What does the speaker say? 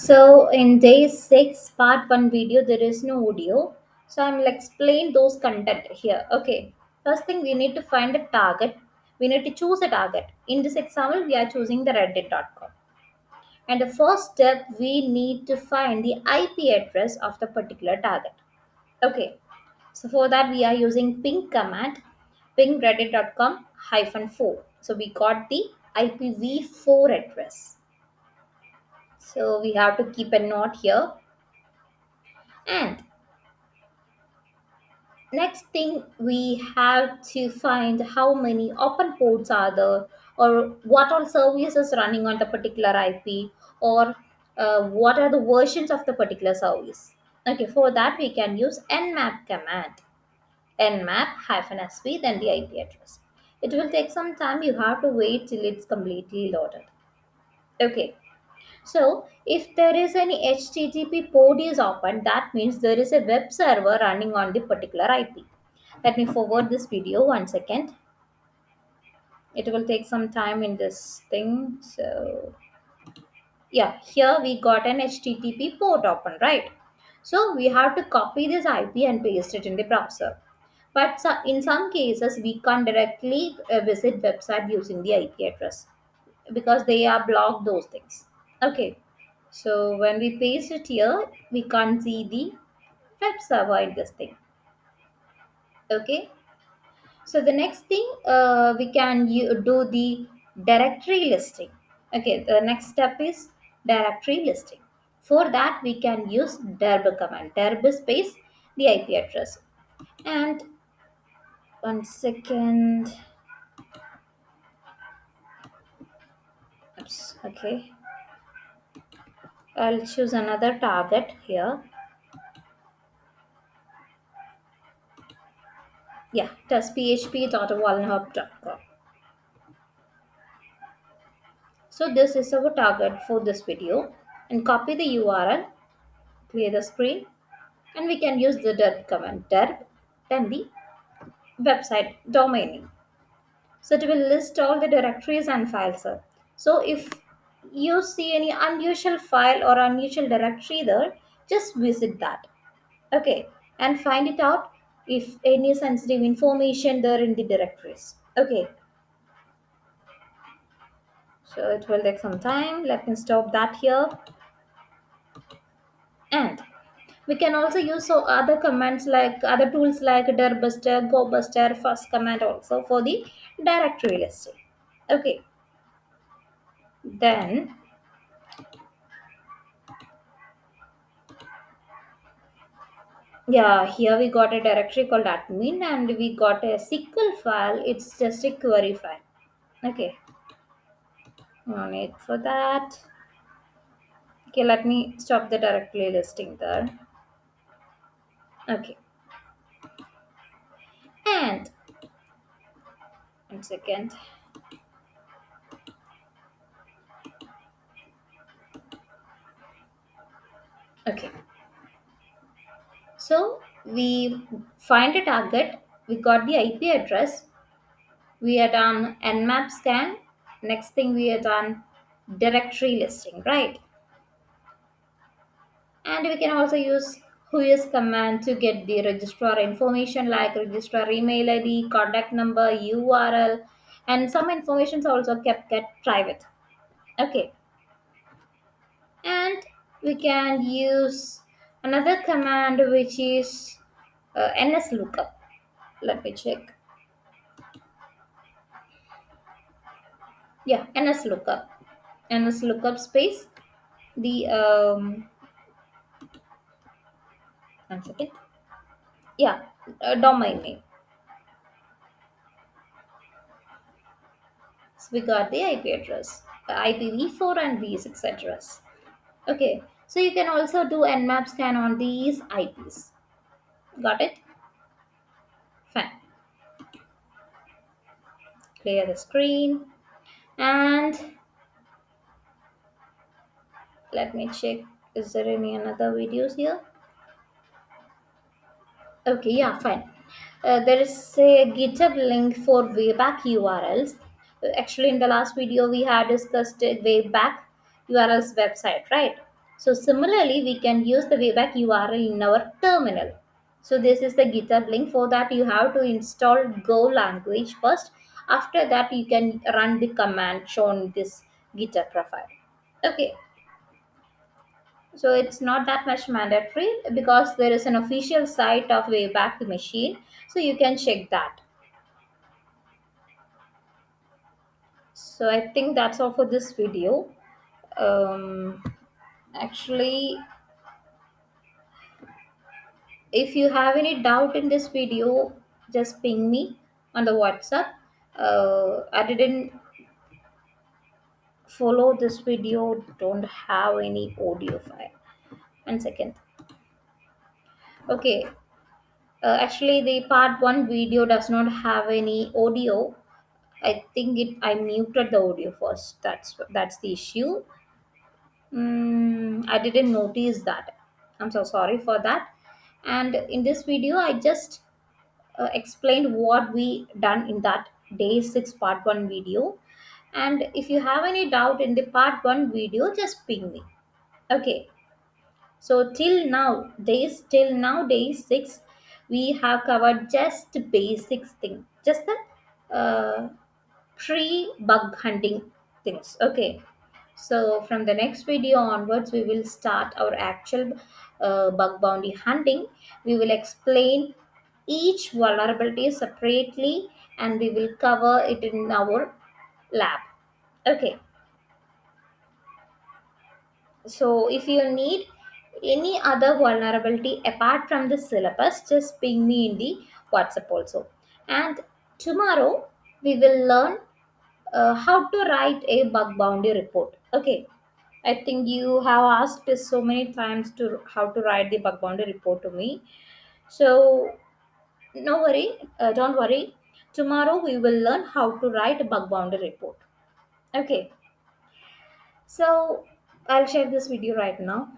So in day 6, part 1 video, there is no audio. So I will explain those content here. Okay. First thing, we need to find a target. We need to choose a target. In this example, we are choosing the reddit.com. And the first step, we need to find the IP address of the particular target. Okay. So for that, we are using ping command, ping reddit.com hyphen 4. So we got the IPv4 address. So we have to keep a note here. And next thing, we have to find how many open ports are there, or what all services running on the particular IP, or what are the versions of the particular service. Okay, for that we can use nmap command, nmap hyphen sv, then the IP address. It will take some time, you have to wait till it's completely loaded. Okay, so if there is any HTTP port is open, that means there is a web server running on the particular IP. Let me forward this video 1 second. It will take some time in this thing. So yeah, here we got an HTTP port open, right? So we have to copy this IP and paste it in the browser. But in some cases, we can't directly visit website using the IP address because they are blocked those things. Okay, so when we paste it here, we can't see the web server in this thing. Okay, so the next thing, we can do the directory listing. Okay, the next step is directory listing. For that, we can use derb command, derb space the IP address. And 1 second. Oops, okay, I'll choose another target here. Yeah, testphp.wallenhub.com. So this is our target for this video, and copy the URL, clear the screen, and we can use the derb command, derb, then the website domain name. So it will list all the directories and files. So if you see any unusual file or unusual directory there, just visit that. Okay, and find it out if any sensitive information there in the directories. Okay, so it will take some time. Let me stop that here. And we can also use so other commands like other tools like dirbuster, gobuster, first command also for the directory listing. Okay, then yeah, here we got a directory called admin and we got a SQL file. It's just a query file. Okay, no need for that. Okay, let me stop the directory listing there. Okay, and 1 second. Okay, so we find a target, we got the IP address, we are done nmap scan. Next thing we are done directory listing, right? And we can also use whois command to get the registrar information like registrar email id, contact number, url, and some information also kept private. Okay, and we can use another command which is ns lookup. Let me check. Yeah, ns lookup space the 1 second. Yeah, domain name. So we got the IP address, IPv4 and v6 address. Okay, so you can also do nmap scan on these IPs. Got it? Fine. Clear the screen and let me check. Is there any another videos here? Okay, yeah, fine. There is a GitHub link for Wayback URLs. Actually, in the last video, we had discussed Wayback URLs website, right? So similarly, we can use the wayback URL in our terminal. So this is the GitHub link. For that, you have to install Go language first. After that, you can run the command shown in this GitHub profile. Okay, so it's not that much mandatory because there is an official site of Wayback Machine, so you can check that. So I think that's all for this video. Um, Actually, if you have any doubt in this video, just ping me on the WhatsApp. I didn't follow this video, don't have any audio file. 1 second. Okay, actually, the part one video does not have any audio. I think I muted the audio first. That's the issue. I didn't notice that. I'm so sorry for that. And in this video, I just explained what we done in that day 6 part 1 video. And if you have any doubt in the part 1 video, just ping me. Okay, so till now day 6, we have covered just basic thing, just the uh, pre bug hunting things. Okay, so from the next video onwards, we will start our actual bug bounty hunting. We will explain each vulnerability separately, and we will cover it in our lab. Okay, so if you need any other vulnerability apart from the syllabus, just ping me in the WhatsApp also. And tomorrow we will learn how to write a bug bounty report. Okay, I think you have asked this so many times to how to write the bug bounty report to me. So no worry, don't worry. Tomorrow we will learn how to write a bug bounty report. Okay, so I'll share this video right now.